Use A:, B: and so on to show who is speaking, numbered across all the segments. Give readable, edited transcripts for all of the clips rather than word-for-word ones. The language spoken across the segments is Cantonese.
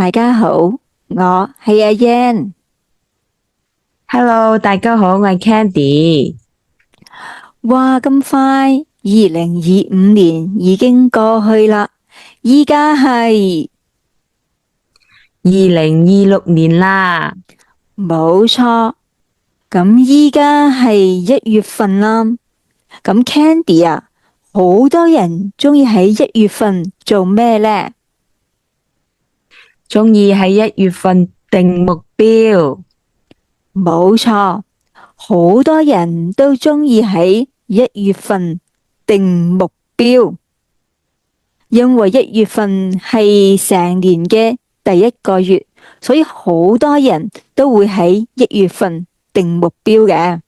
A: 大家好，我係阿 Yan。
B: Hello，大家好，我係 Candy。
A: 哇，咁快，2025年已經過去啦，依家係
B: 2026年啦。
A: 冇錯。咁依家係1月份啦。咁 Candy 啊，好多人鍾意喺1月份做咩呢？
B: 鍾意喺1月份定目標。
A: 冇錯，好多人都鍾意喺1月份定目標。因為1月份係成年嘅第一個月，所以好多人都會喺1月份定目標嘅。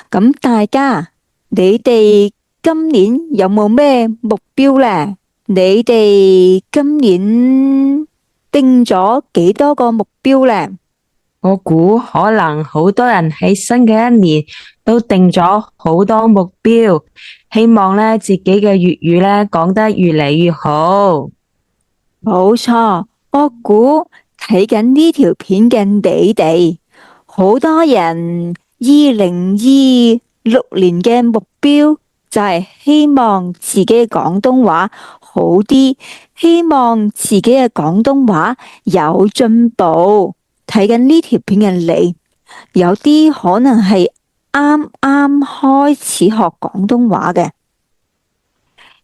A: 咁大家，你哋今年有冇咩目標呢？你哋今年定咗幾多個目標呢？
B: 我估可能好多人喺新嘅一年都定咗好多目標，希望呢自己嘅粵語呢講得越嚟越好。
A: 冇錯，我估睇緊呢條片嘅你哋，好多人2026年嘅目標就係希望自己嘅廣東話好啲，希望自己嘅廣東話有進步。睇緊呢條片嘅你，有啲可能係啱啱開始學廣東話嘅。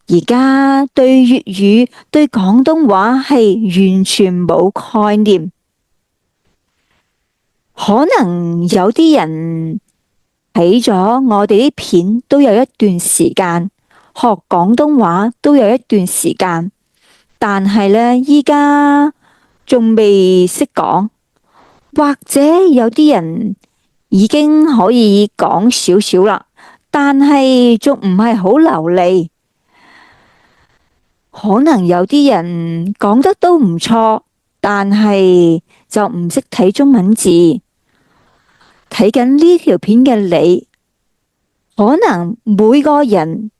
A: 而家對粵語、對廣東話係完全冇概念，可能有啲人睇咗我哋啲片都有一段時間，學廣東話都有一段時間，但係呢，依家仲未識講，或者有啲人已經可以講少少啦，但係仲唔係好流利。可能有啲人講得都唔錯，但係就唔識睇中文字。睇緊呢條片嘅你，可能每個人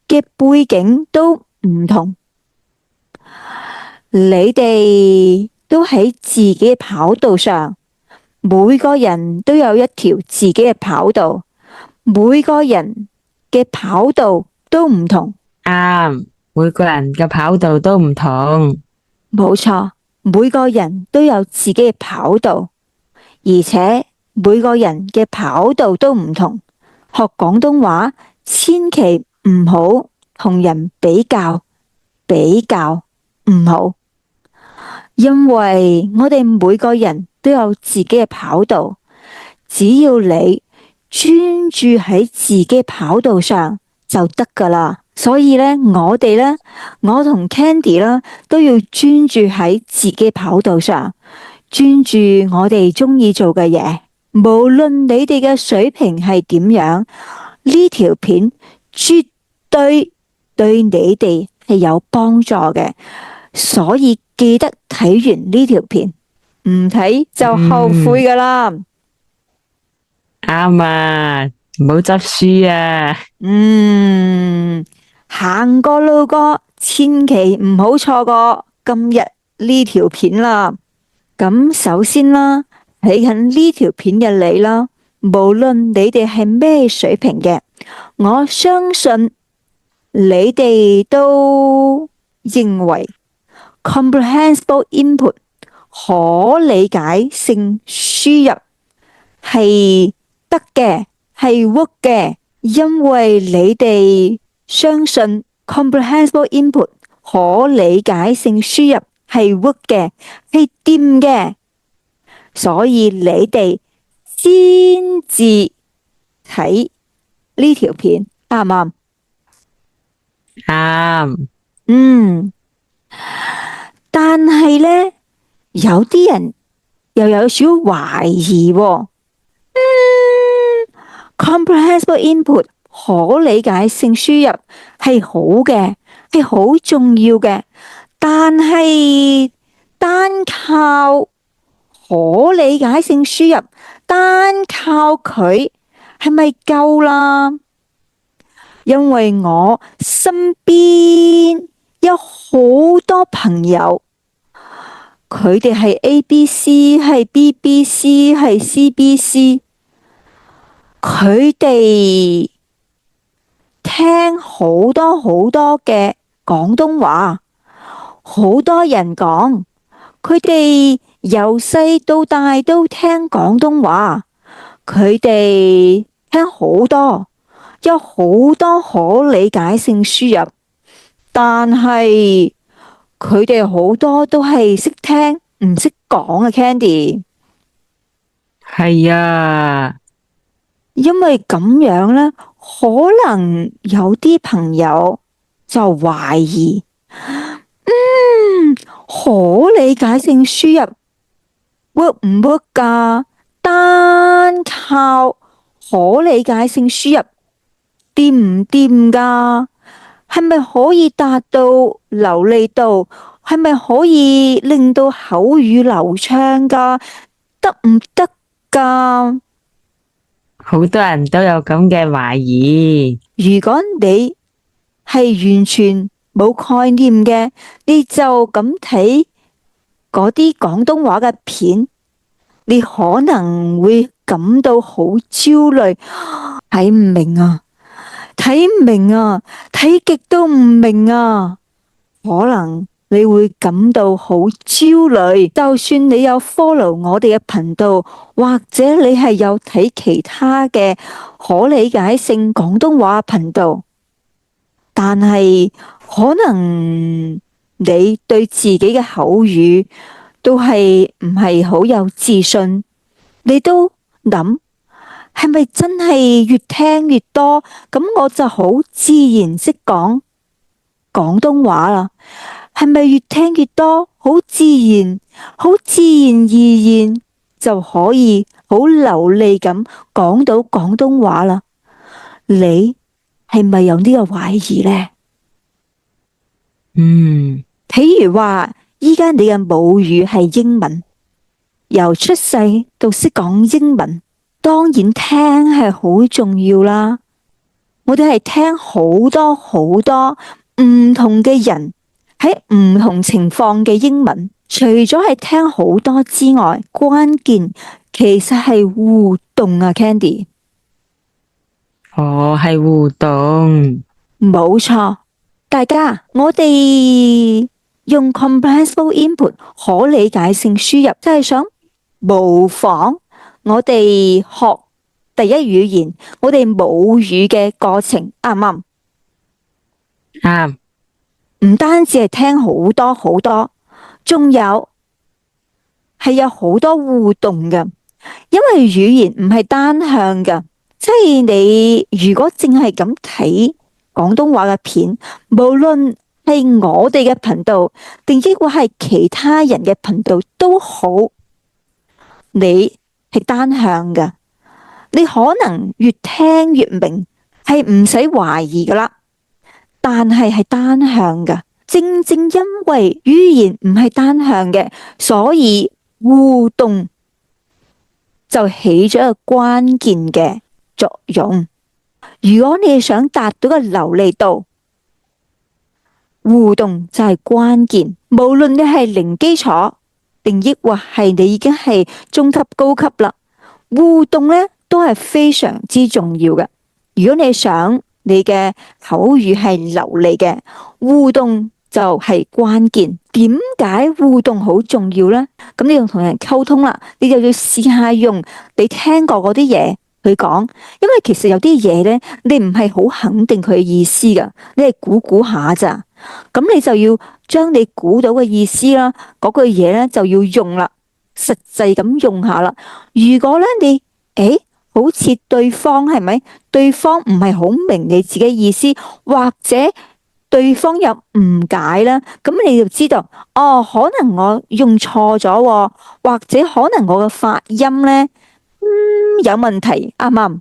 A: 嘅背景都唔同，你哋都喺自己嘅跑道上，每個人都有一條自己嘅跑道，每個人嘅跑道都唔同。
B: 啱，每個人嘅跑道都唔同。
A: 冇錯，每個人都有自己嘅跑道，而且每個人嘅跑道都唔同。學廣東話，千祈唔好同人比較，比較唔好，因為我哋每個人都有自己嘅跑道，只要你專注喺自己跑道上就得㗎喇。所以呢，我同 Candy 啦，都要專注喺自己跑道上，專注我哋鍾意做嘅嘢。無論你哋嘅水平係點樣，呢條片絕對對你哋係有幫助嘅。所以記得睇完呢條片，唔睇就後悔㗎喇。
B: 啱啊，唔好執輸啊。
A: 行過路過，千祈唔好錯過今日呢條片啦。咁首先啦，睇緊呢條片嘅你啦，無論你哋係咩水平嘅，我相信你哋都認為 comprehensible input 可理解性輸入係得嘅，係 work 嘅，因為你哋相信 comprehensible input 可理解性輸入係 work 嘅，係掂嘅，所以你哋先至睇呢條片，啱唔啱？
B: 啱。
A: 嗯，但係呢，有啲人又有少少懷疑喎。comprehensible input 可理解性輸入係好嘅，係好重要嘅，但係單靠可理解性輸入，單靠佢係咪夠啦？因為我身邊有好多朋友，佢哋係 ABC，係 BBC，係 CBC，佢哋聽好多好多嘅廣東話，好多人講，佢哋由細到大都聽廣東話，佢哋聽好多，有好多可理解性輸入，但係佢哋好多都係識聽唔識講啊 Candy。
B: 係啊，
A: 因為咁樣呢，可能有啲朋友就懷疑，可理解性輸入 work 唔 work 㗎？單靠可理解性輸入掂唔掂㗎？係咪可以達到流利度？係咪可以令到口語流暢㗎？得唔得㗎？
B: 好多人都有咁嘅懷疑。
A: 如果你係完全冇概念嘅，你就咁睇嗰啲廣東話嘅片，你可能會感到好焦慮，睇唔明啊，睇唔明啊，睇極都唔明啊，可能你會感到好焦慮。就算你有 follow 我哋嘅頻道，或者你係有睇其他嘅可理解性廣東話頻道，但係可能你對自己嘅口語都係唔係好有自信，你都諗係咪真係越聽越多，咁我就好自然識講廣東話啦？係咪越聽越多，好自然而然就可以好流利咁講到廣東話啦？你係咪有呢個懷疑呢？譬如話，依家你嘅母語係英文，由出世到識講英文，當然聽係好重要啦。我哋係聽好多好多唔同嘅人喺唔同情況嘅英文，除咗係聽好多之外，關鍵其實係互動啊 Candy。
B: 哦，係互動。
A: 冇錯，大家我哋用 comprehensible input 可理解性輸入，就係想模仿我哋學第一語言，我哋母語嘅過程，啱唔啱？
B: 啱。
A: 唔單止係聽好多好多，仲有係有好多互動嘅，因為語言唔係單向嘅，即係你如果淨係咁睇廣東話嘅片，無論係我哋嘅頻道，定抑或係其他人嘅頻道都好，你係單向嘅，你可能越聽越明，係唔使懷疑噶啦。但係單向嘅，正正因為語言唔係單向嘅，所以互動就起咗一個關鍵嘅作用。如果你想達到個流利度，互動就係關鍵。無論你係零基礎，定抑或係你已經係中級、高級啦，互動呢都係非常之重要嘅。如果你想你嘅口語係流利嘅，互動就係關鍵。點解互動好重要呢？咁你要同人溝通啦，你就要試下用你聽過嗰啲嘢去講，因為其實有啲嘢呢，你唔係好肯定佢嘅意思噶，你係估下咋。咁你就要將你估到嘅意思啦，嗰句嘢呢就要用啦，實際咁用下啦。如果呢你好似對方係咪？對方唔係好明你自己意思，或者對方有誤解啦，咁你就知道哦，可能我用錯咗，或者可能我嘅發音呢有問題，啱唔啱？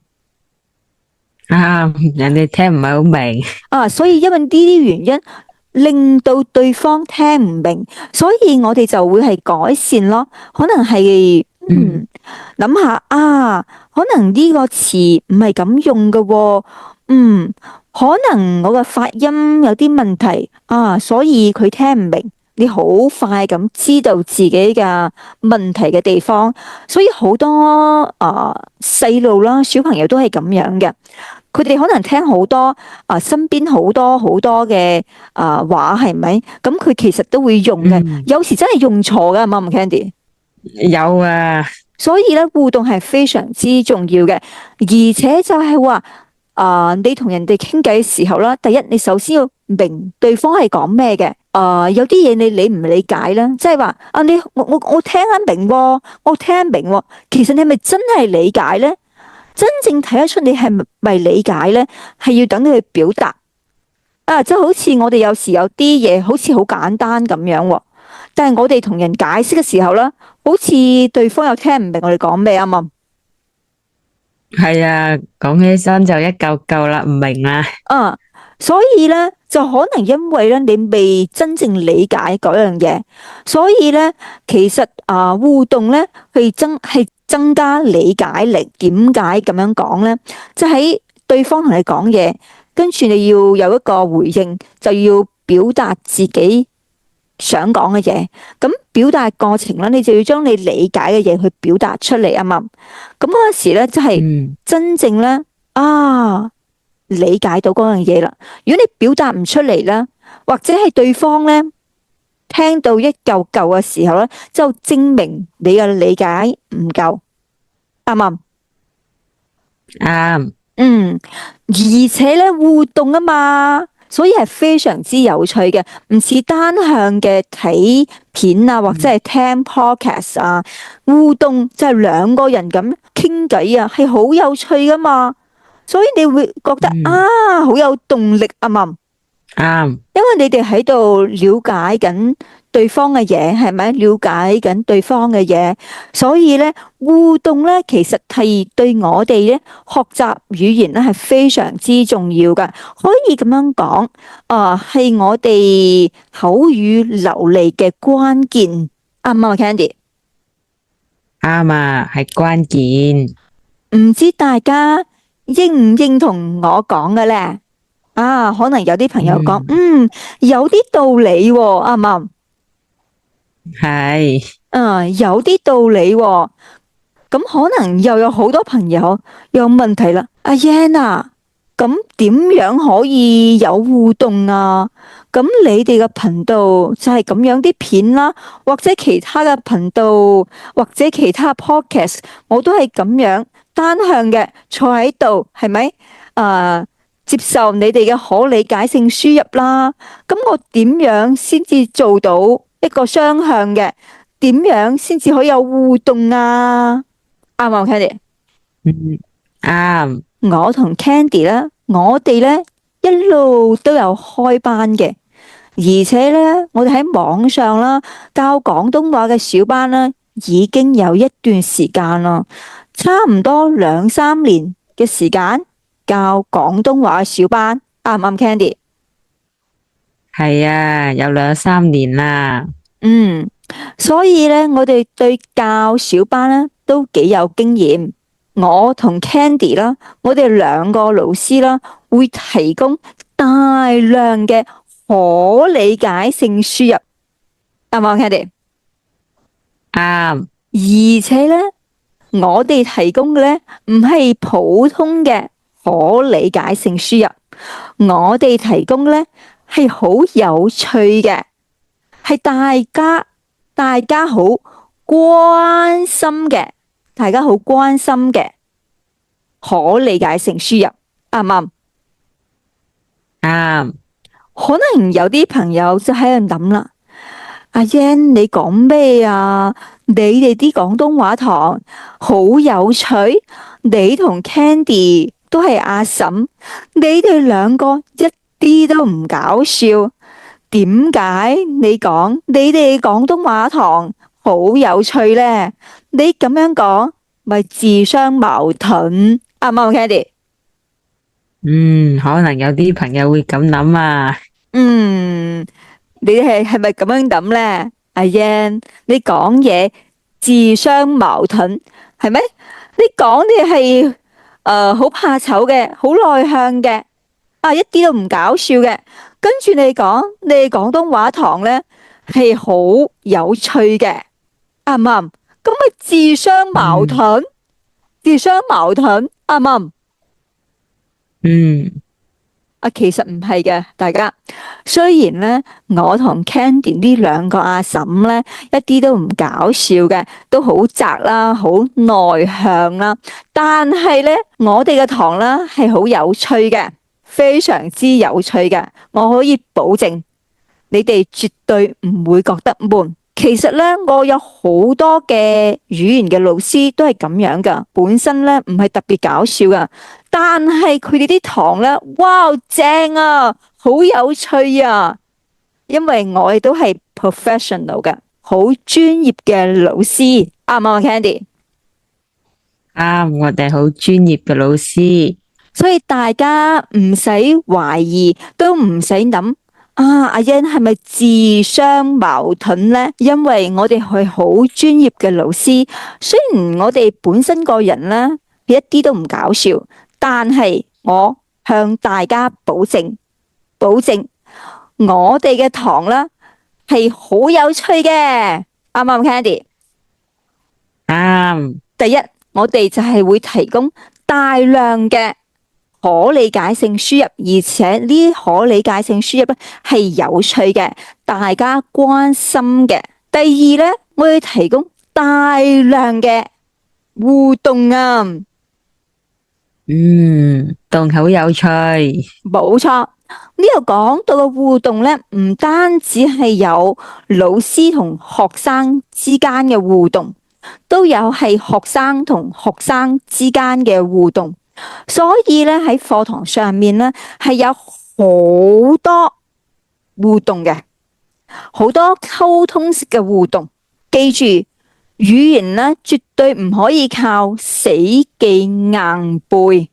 B: 啱，人哋聽唔係好明。
A: 所以因為呢啲原因令到對方聽唔明，所以我哋就會係改善咯。可能係諗下可能呢個詞唔係咁用嘅喎，可能我嘅發音有啲問題所以佢聽唔明。你好快咁知道自己嘅問題嘅地方，所以好多細路啦、小朋友都係咁樣嘅。佢哋可能聽好多身邊好多好多嘅話，係咪？咁佢其實都會用嘅，有時真係用錯㗎，係嘛，Candy？
B: 有啊，
A: 所以咧，互動係非常之重要嘅，而且就係話你同人哋傾偈嘅時候啦，第一你首先要明對方係講咩嘅。有啲嘢你理唔理解啦，即係話我聽得明喎，我聽得明喎，其實你係咪真係理解咧？真正睇得出你係咪理解咧，係要等佢表達即係好似我哋有時有啲嘢好似好簡單咁樣喎，但係我哋同人解釋嘅時候啦，好似對方又聽唔明我哋講咩啊嘛。
B: 係啊，講起身就一嚿嚿啦，唔明啦。
A: 所以咧就可能因為咧你未真正理解嗰樣嘢，所以咧其實互動咧係增加理解力。點解咁樣講咧？即係喺對方同你講嘢，跟住你要有一個回應，就要表達自己想講嘅嘢。咁表達過程咧，你就要將你理解嘅嘢去表達出嚟啊嘛。咁嗰時咧，即係真正咧理解到嗰樣嘢啦。如果你表達唔出嚟啦，或者係對方咧聽到一嚿嚿嘅時候咧，就證明你嘅理解唔夠，啱唔啱？
B: 啱。
A: 而且咧互動啊嘛，所以係非常之有趣嘅，唔似單向嘅睇片啊，或者係聽 podcast 啊。互動就係兩個人咁傾偈啊，係好有趣噶嘛。所以你會覺得好有動力啊嘛。
B: 啱，
A: 因為你哋喺度了解緊對方嘅嘢，係咪？了解緊對方嘅嘢，所以咧互動咧，其實係對我哋咧學習語言咧係非常之重要噶。可以咁樣講，係我哋口語流利嘅關鍵，啱唔啱，Candy？
B: 啱啊，係關鍵。
A: 唔知大家認唔認同我講嘅咧？可能有啲朋友講，有啲道理喎，啱唔啱？
B: 係。
A: 有啲道理喎。咁可能又有好多朋友有問題啦。阿 Yan 啊，咁點樣可以有互動啊？咁你哋嘅頻道就係咁樣啲片啦，或者其他嘅頻道，或者其他 podcast，我都係咁樣單向嘅坐喺度，係咪？接受你哋嘅可理解性輸入啦。咁我點樣先至做到一個雙向嘅？點樣先至可以有互動啊？啱唔啱，Candy？
B: 啱。
A: 我同 Candy 咧，我哋咧一路都有開班嘅，而且咧我哋喺網上啦教廣東話嘅小班啦，已經有一段時間啦，差唔多2-3年嘅時間教廣東話小班，啱唔啱，Candy？
B: 係啊，有2-3年啦。
A: 所以咧，我哋對教小班咧都幾有經驗。我同 Candy 啦，我哋兩個老師啦，會提供大量嘅可理解性輸入，啱唔啱，Candy？
B: 啱。
A: 而且咧，我哋提供嘅咧唔係普通嘅可理解性輸入，我哋提供嘅咧係好有趣嘅，係大家好關心嘅，大家好關心嘅可理解性輸入，啱唔啱？
B: 啱。
A: 可能有啲朋友就喺度諗啦，阿 Yan 你講咩啊？你哋啲廣東話堂好有趣，你同 Candy 都係阿嬸，你哋兩個一啲都唔搞笑。點解你講你哋廣東話堂好有趣呢？你咁樣講咪自相矛盾，啱唔啱，Candy？
B: 可能有啲朋友會咁諗啊。
A: 你係咪咁樣諗呢？阿 Yan，你講嘢自相矛盾係咪？你講你係好怕醜嘅，好內向嘅，一啲都唔搞笑嘅。跟住你講，你廣東話堂呢，係好有趣嘅，啱唔啱？咁咪自相矛
B: 嗯
A: 盾，自相矛盾，啱唔啱？
B: 嗯
A: 其實唔係嘅，大家。雖然咧，我同 Candy 呢兩個阿嬸咧，一啲都唔搞笑嘅，都好宅啦，好內向啦。但係咧，我哋嘅堂啦係好有趣嘅，非常之有趣嘅。我可以保證，你哋絕對唔會覺得悶。其實咧，我有好多嘅語言嘅老師都係咁樣噶，本身咧唔係特別搞笑噶，但係佢哋啲堂咧，哇，正啊，好有趣啊！因為我哋都係 professional 嘅，好專業嘅老師，啱唔啱啊，Candy？
B: 啱，我哋好專業嘅老師。
A: 所以大家唔使懷疑，都唔使諗阿欣係咪自相矛盾呢？因為我哋係好專業嘅老師，雖然我哋本身個人呢一啲都唔搞笑，但係我向大家保證我哋嘅堂呢係好有趣嘅，啱唔啱，Candy？
B: 啱。
A: 第一，我哋就係會提供大量嘅可理解性輸入，而且呢啲可理解性輸入咧係有趣嘅，大家關心嘅。第二咧，我會提供大量嘅互動啊，
B: 動好有趣。
A: 冇錯。呢度講到嘅互動咧，唔單止係有老師同學生之間嘅互動，都有係學生同學生之間嘅互動。所以咧喺課堂上面咧係有好多互動嘅，好多溝通式嘅互動。記住，語言咧絕對唔可以靠死記硬背，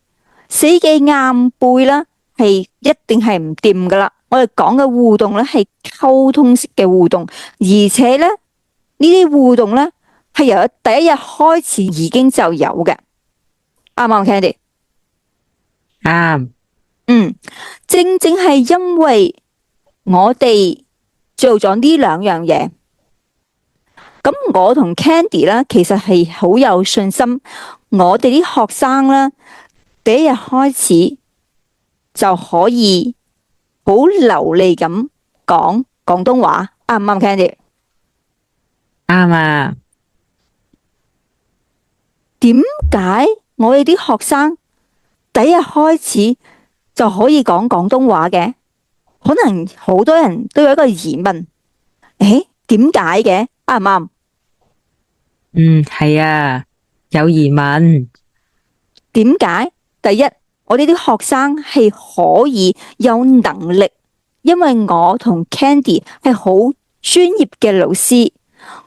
A: 死記硬背啦係一定係唔掂噶啦。我哋講嘅互動咧係溝通式嘅互動，而且咧呢啲互動咧係由第一日開始已經就有嘅，啱唔啱，Candy？
B: 啱。
A: 正正係因為我哋做咗呢兩樣嘢，咁我同 Candy 啦，其實係好有信心，我哋啲學生啦，第一日開始就可以好流利咁講廣東話，啱唔啱，Candy？
B: 啱啊。
A: 點解我哋啲學生第一日開始就可以講廣東話嘅？可能好多人都有一個疑問，誒，點解嘅？啱唔啱？
B: 係啊，有疑問。
A: 點解？第一，我哋啲學生係可以有能力，因為我同 Candy 係好專業嘅老師，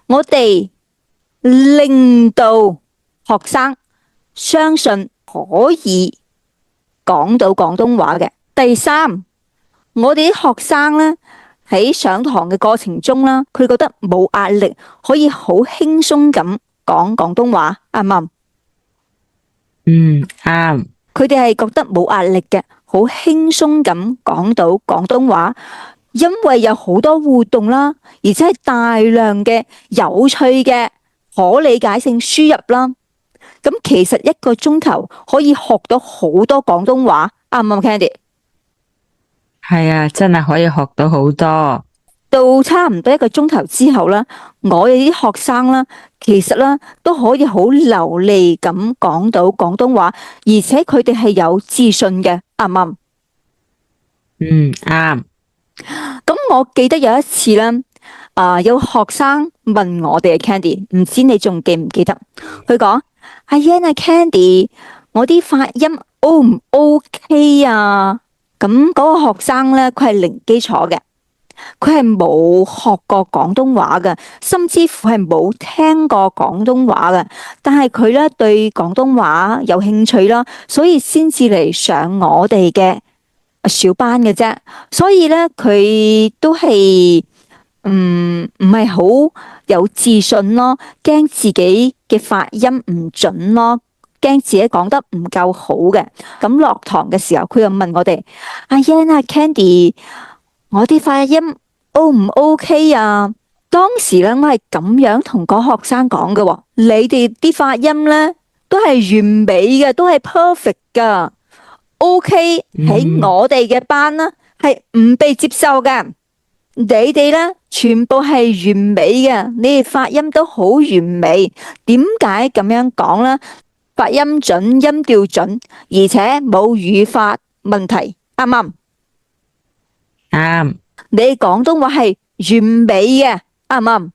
A: 我哋令到學生相信可以講到廣東話嘅。第三，我哋啲學生呢，喺上堂嘅過程中啦，佢覺得冇壓力，可以好輕鬆咁講廣東話，啱唔啱？
B: 啱。
A: 佢哋係覺得冇壓力嘅，好輕鬆咁講到廣東話，因為有好多互動啦，而且係大量嘅有趣嘅可理解性輸入啦。咁其實一個鐘頭可以學到好多廣東話，啱唔啱，Candy？
B: 係啊，真係可以學到好多。
A: 到差唔多一個鐘頭之後啦，我哋啲學生啦，其實啦都可以好流利咁講到廣東話，而且佢哋係有自信嘅，啱唔啱？
B: 啱。
A: 咁我記得有一次啦，有學生問我哋嘅 Candy，唔知你仲記唔記得？佢講：阿 Yan 啊，Candy，我啲發音 O 唔 OK 啊？咁嗰個學生咧，佢係零基礎嘅。佢係冇學過廣東話嘅，甚至乎係冇聽過廣東話嘅。但係佢咧對廣東話有興趣啦，所以先至嚟上我哋嘅小班嘅啫。所以咧佢都係唔係好有自信咯，驚自己嘅發音唔準咯，驚自己講得唔夠好嘅。咁落堂嘅時候，佢又問我哋：阿 Yan 啊，Candy，我啲發音 O 唔 OK 啊？當時咧，我係咁樣同個學生講嘅喎，你哋啲發音咧都係完美嘅，都係 perfect 噶。OK 喺我哋嘅班啦，係唔被接受嘅。你哋咧全部係完美嘅，你哋發音都好完美。點解咁樣講呢？發音準，音調準，而且冇語法問題，啱唔啱？
B: 啱。
A: 你廣東話係完美嘅，啱唔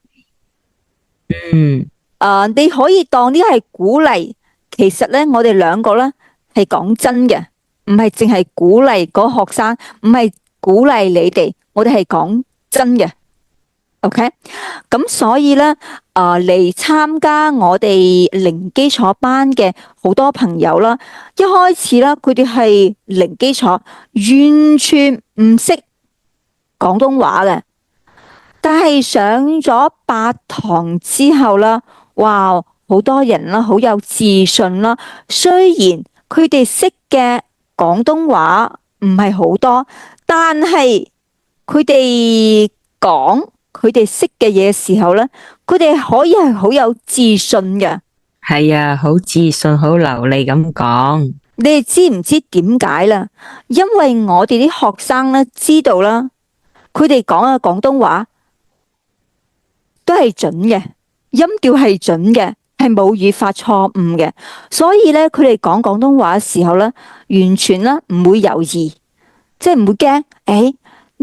A: 啱？你可以當呢係鼓勵，其實咧我哋兩個咧係講真嘅，唔係淨係鼓勵嗰學生，唔係鼓勵你哋，我哋係講真嘅。OK，咁所以咧，嚟參加我哋零基礎班嘅好多朋友啦，一開始啦，佢哋係零基礎，完全唔識廣東話嘅，但係上咗8堂之後啦，哇，好多人啦，好有自信啦。雖然佢哋識嘅廣東話唔係好多，但係佢哋講佢哋識嘅嘢時候咧，佢哋可以係好有自信嘅。
B: 係啊，好自信，好流利咁講。
A: 你哋知唔知點解啦？因為我哋啲學生咧知道啦，佢哋講嘅廣東話都係準嘅，音調係準嘅，係冇語法錯誤嘅，所以咧佢哋講廣東話嘅時候咧，完全咧唔會猶豫，即係唔會驚。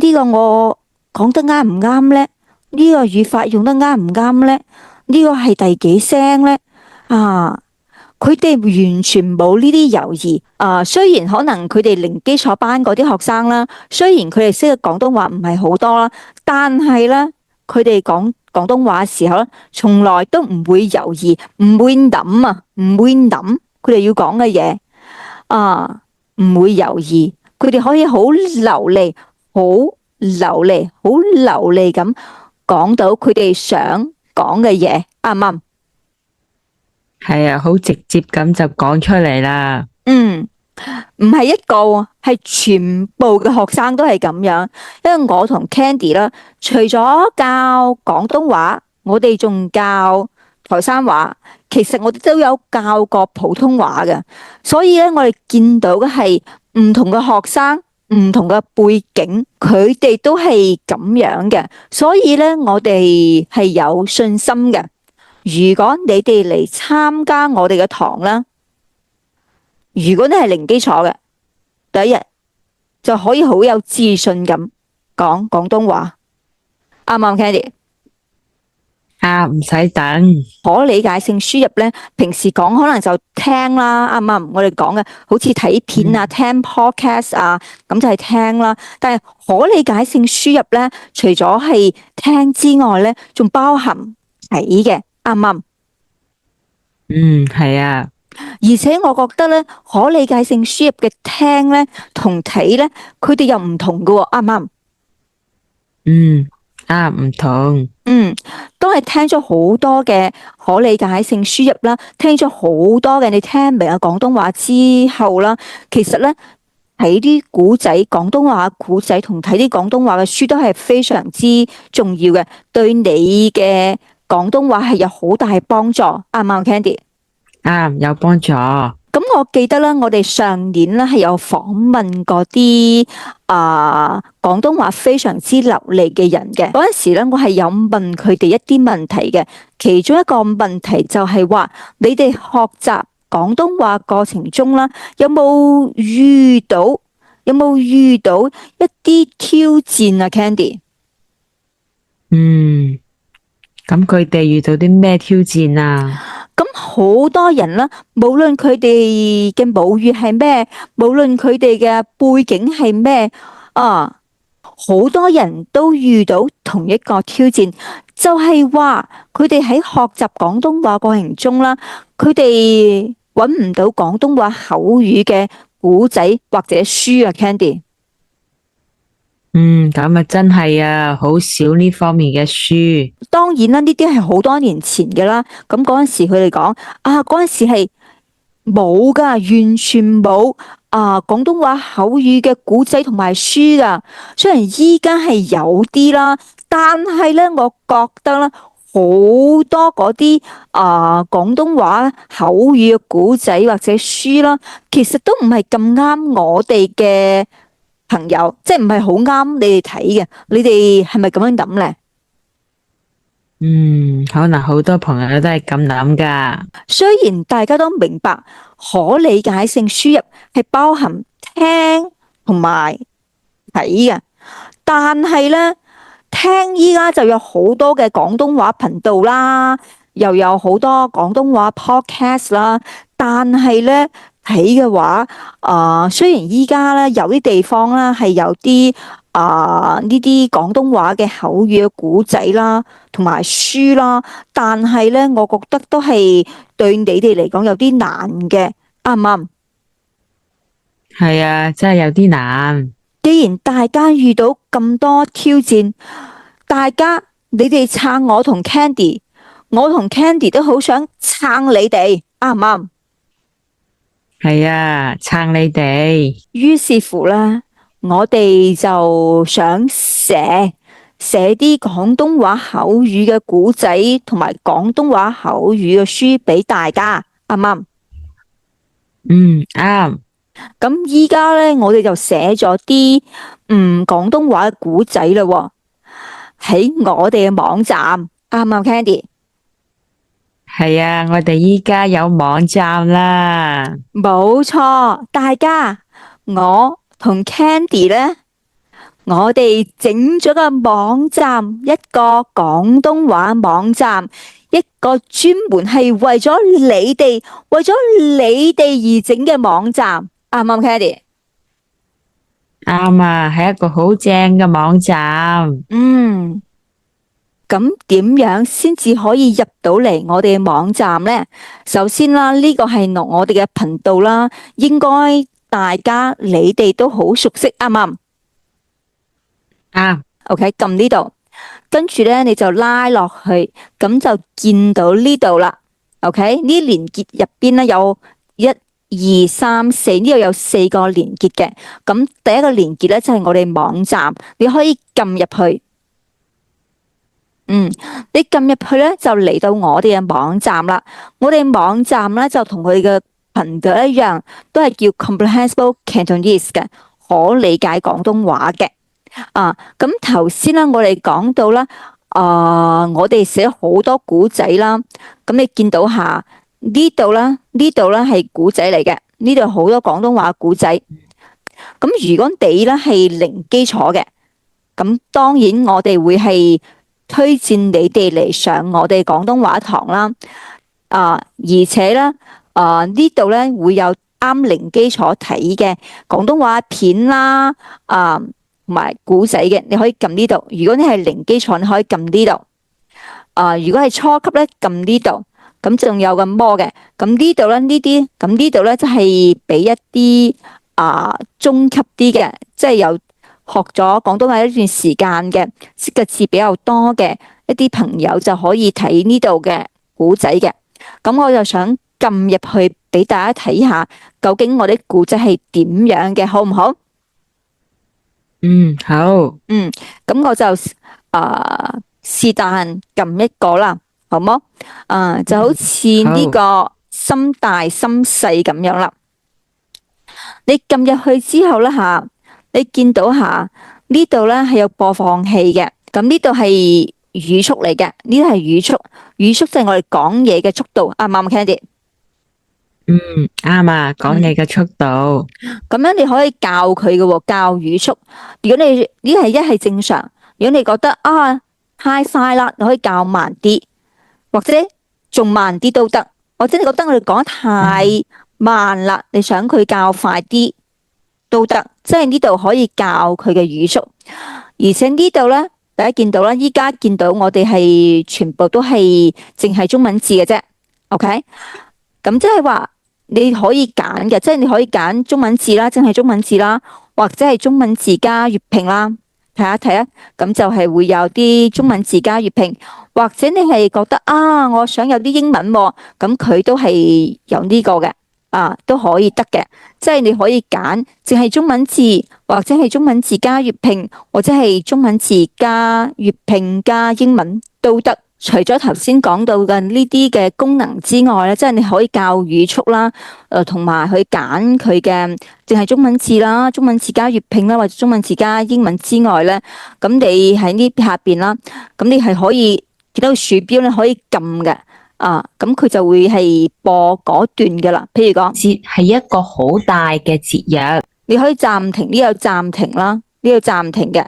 A: 呢個我講得啱唔啱咧？呢個語法用得啱唔啱咧？呢個係第幾聲咧？佢哋完全冇呢啲猶豫。雖然可能佢哋零基礎班嗰啲學生啦，雖然佢哋識嘅廣東話唔係好多啦，但係咧佢哋講廣東話嘅時候咧，從來都唔會猶豫，唔會諗唔會諗佢哋要講嘅嘢，唔會猶豫，佢哋可以好流利、好流利、好流利咁講到佢哋想講嘅嘢，啱唔啱？
B: 係啊，好直接咁就講出嚟啦。
A: 唔係一個，係全部嘅學生都係咁樣。因為我同 Candy 啦，除咗教廣東話，我哋仲教台山話，其實我哋都有教過普通話嘅。所以咧，我哋見到嘅係唔同嘅學生，唔同嘅背景，佢哋都係咁樣嘅。所以咧，我哋係有信心嘅。如果你哋嚟參加我哋嘅堂啦，如果你係零基礎嘅，第一日就可以好有自信咁講廣東話，啱唔啱 Candy？
B: 唔使等。
A: 可理解性輸入呢，平時講可能就聽啦，啱唔啱？我哋講嘅好似睇片啊、聽 podcast 啊，咁就係聽啦。但係可理解性輸入呢，除咗係聽之外呢，仲包含睇嘅，啱唔啱？
B: 係啊。
A: 而且我覺得咧，可理解性輸入嘅聽咧同睇咧，佢哋又唔同㗎喎，啱唔啱？
B: 唔同。
A: 當你聽咗好多嘅可理解性輸入啦，聽咗好多嘅你聽唔明嘅廣東話之後啦，其實咧睇啲古仔廣東話古仔同睇啲廣東話嘅書都係非常之重要嘅，對你嘅廣東話係有好大幫助，啱唔啱 Candy？
B: 有幫助。
A: 咁我記得啦，我哋上年咧係有訪問嗰啲廣東話非常之流利嘅人嘅。嗰陣時咧，我係有問佢哋一啲問題嘅，其中一個問題就係話，你哋學習廣東話過程中啦，有冇遇到一啲挑戰啊 Candy？
B: 咁佢哋遇到啲咩挑戰啊？
A: 咁好多人啦，無論佢哋嘅母語係咩，無論佢哋嘅背景係咩，好多人都遇到同一個挑戰，就係話佢哋喺學習廣東話過程中啦，佢哋揾唔到廣東話口語嘅古仔或者書啊 Candy。
B: 咁啊真係啊，好少呢方面嘅書。
A: 當然啦，呢啲係好多年前嘅啦。咁嗰陣時佢哋講嗰陣時係冇噶，完全冇廣東話口語嘅古仔同埋書噶。雖然依家係有啲啦，但係咧，我覺得咧，好多嗰啲廣東話口語嘅古仔或者書啦，其實都唔係咁啱我哋嘅朋友，即係唔係好啱你哋睇嘅。你哋係咪咁樣諗咧？
B: 可能好多朋友都係咁諗噶。
A: 雖然大家都明白可理解性輸入係包含聽同埋睇嘅，但係咧，聽依家就有好多嘅廣東話頻道啦，又有好多廣東話 podcast 啦，但係咧，睇嘅話，雖然依家咧有啲地方啦係有啲呢啲廣東話嘅口語嘅古仔啦，同埋書啦，但係咧，我覺得都係對你哋嚟講有啲難嘅，啱唔啱？
B: 係啊，真係有啲難。
A: 既然大家遇到咁多挑戰，你哋撐我同 Candy，我同 Candy 都好想撐你哋，啱唔啱？
B: 係啊，撐你哋。
A: 於是乎咧，我哋就想寫啲廣東話口語嘅古仔，同埋廣東話口語嘅書俾大家，啱唔啱？
B: 啱。
A: 咁依家咧，我哋就寫咗啲廣東話嘅古仔啦，喺我哋嘅網站，啱唔啱，Candy？
B: 係啊，我哋依家有網站啦。
A: 冇錯，大家，我同 Candy 咧，我哋整咗個網站，一個廣東話網站，一個專門係為咗你哋而整嘅網站，啱唔啱，Candy？
B: 啱啊，係一個好正嘅網站。
A: 咁點樣先至可以入到嚟我哋嘅網站呢？首先啦，呢個係我哋嘅頻道啦，應該你哋都好熟悉，啱唔啱？
B: 啱。
A: OK，撳呢度，跟住咧你就拉落去，咁就見到呢度啦。OK，呢連結入邊咧有1、2、3、4，呢度有4個連結嘅。咁第一個連結咧就係我哋網站，你可以撳入去。你撳入去咧就嚟到我哋嘅網站啦。我哋網站咧就同佢嘅頻道一樣，都係叫 Comprehensible Cantonese 嘅，可理解廣東話嘅。咁頭先啦，我哋講到啦，我哋寫好多古仔啦。咁你見到下呢度啦，呢度咧係古仔嚟嘅，呢度好多廣東話古仔。咁如果你咧係零基礎嘅，咁當然我哋會係推薦你哋嚟上我哋廣東話堂啦。而且咧，呢度咧會有啱零基礎睇嘅廣東話片啦，同埋古仔嘅，你可以撳呢度。如果你係零基礎，你可以撳呢度。如果係初級咧，撳呢度。咁仲有個魔嘅，咁呢度咧咁呢度咧即係俾一啲中級啲嘅，即係有學咗廣東話一段時間嘅，識嘅字比較多嘅一啲朋友就可以睇呢度嘅古仔嘅。咁我就想撳入去俾大家睇下，究竟我啲古仔係點樣嘅，好唔好？
B: 好。
A: 咁我就是但撳一個啦，好冇？就好似呢個心大心細咁樣啦。你撳入去之後咧你見到呢度咧係有播放器嘅，咁呢度係語速嚟嘅，呢度係語速，語速即係我哋講嘢嘅速度，啱唔啱，Candy？
B: 啱啊，講嘢嘅速度。
A: 咁樣你可以教佢嘅，教語速。如果你呢係正常，如果你覺得太快啦，你可以教慢啲，或者仲慢啲都得。或者你覺得我哋講得太慢啦，你想佢教快啲都得。即係呢度可以教佢嘅語速。而且呢度咧，大家見到啦，依家見到我哋係全部都係淨係中文字嘅啫。OK，咁即係話你可以揀嘅，即係你可以揀中文字啦，淨係中文字啦，或者係中文字加粵拼啦。睇一睇啊，咁就係會有啲中文字加粵拼，或者你係覺得我想有啲英文喎，咁佢都係有呢個嘅。都可以得嘅，即係你可以揀淨係中文字，或者係中文字加粵拼，或者係中文字加粵拼加英文都得。除咗頭先講到嘅呢啲嘅功能之外咧，即係你可以教語速啦，同埋去揀佢嘅淨係中文字啦，中文字加粵拼啦，或者中文字加英文之外咧，咁你喺呢下邊啦，咁你係可以見到鼠標咧可以撳嘅。咁佢就會係播嗰段噶啦。譬如講，
B: 節係一個好大嘅節日，
A: 你可以暫停，呢個暫停啦，呢個暫停嘅。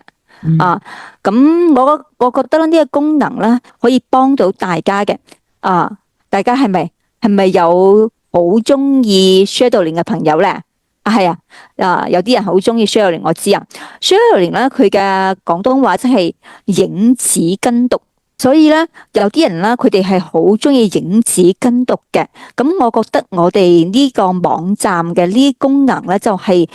A: 咁我覺得呢個功能咧可以幫到大家嘅。大家係咪有好中意 shadowing 嘅朋友咧？係啊，有啲人好中意 shadowing， 我知啊。shadowing 咧佢嘅廣東話即係影子跟讀。所以咧，有啲人啦，佢哋係好中意影子跟讀嘅。咁我覺得我哋呢個網站嘅呢啲功能咧，就係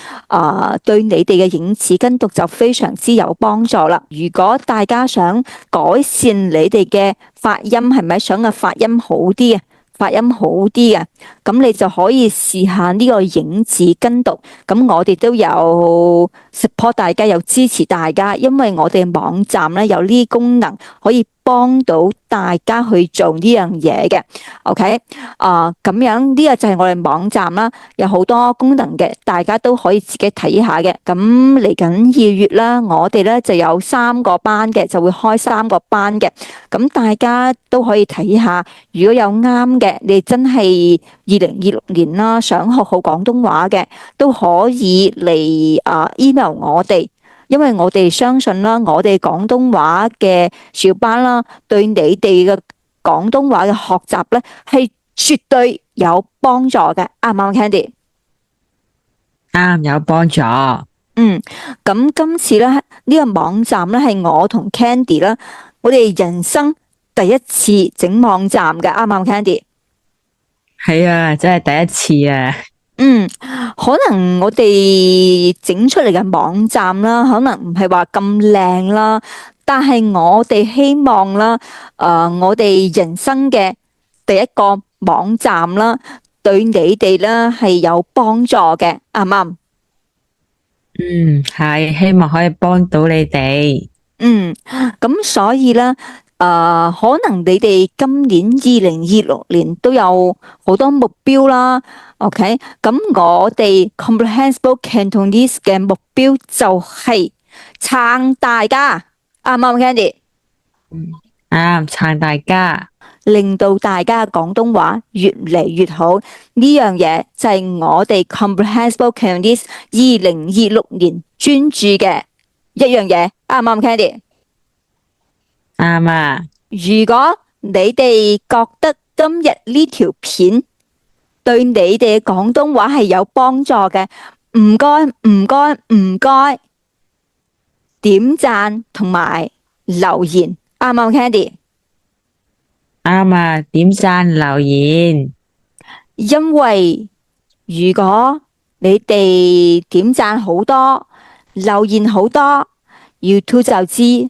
A: 對你哋嘅影子跟讀就非常之有幫助啦。如果大家想改善你哋嘅發音，係咪想個發音好啲啊？發音好啲嘅，咁你就可以試下呢個影子跟讀。咁我哋都有 support 大家，有支持大家，因為我哋網站咧有呢啲功能可以幫到大家去做呢樣嘢嘅。OK，咁樣呢個就係我哋網站啦，有好多功能嘅，大家都可以自己睇下嘅。咁嚟緊2月啦，我哋咧就有3個班嘅，就會開3個班嘅。咁大家都可以睇下，如果有啱嘅，你真係2026年啦，想學好廣東話嘅，都可以嚟email 我哋，因為我哋相信啦，我哋廣東話嘅小班啦，對你哋嘅廣東話嘅學習咧，係絕對有幫助嘅，啱唔啱 Candy？
B: 啱，有幫助。
A: 咁今次咧呢個網站咧係我同 Candy 啦，我哋人生第一次整網站嘅，啱唔啱 Candy？
B: 係啊，真係第一次啊。
A: 可能我哋整出嚟嘅網站啦，可能唔係話咁靚啦，但係我哋希望啦，我哋人生嘅第一個網站啦，對你哋啦係有幫助嘅，啱唔啱？
B: 係，希望可以幫到你哋。
A: 咁所以咧，可能你哋今年2026年都有好多目標啦。OK，咁我哋 Comprehensible Cantonese 嘅目標就係撐大家，啱唔啱 Candy？
B: 啱，撐大家。
A: 令到大家嘅廣東話越嚟越好，呢樣嘢就係我哋 Comprehensible Cantonese 2026年專注嘅一樣嘢，啱唔啱 Candy？
B: 啱啊。
A: 如果你哋覺得今日呢條片對你哋嘅廣東話係有幫助嘅，唔該點讚同埋留言，啱唔啱 Candy？
B: 啱啊，點讚留言。
A: 因為如果你哋點讚好多，留言好多，YouTube 就知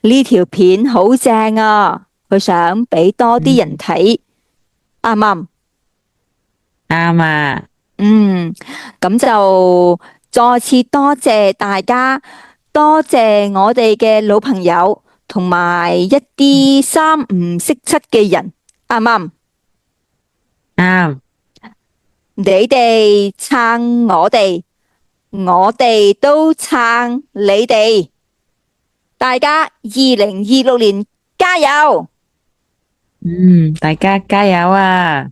A: 呢條片好正啊，佢想俾多啲人睇，啱唔啱？
B: 啱啊。
A: 咁就再次多謝大家，多謝我哋嘅老朋友，同埋一啲3唔識7嘅人，啱唔啱？
B: 啱。
A: 你哋撐我哋，我哋都撐你哋，大家2026年加油！
B: 大家加油啊！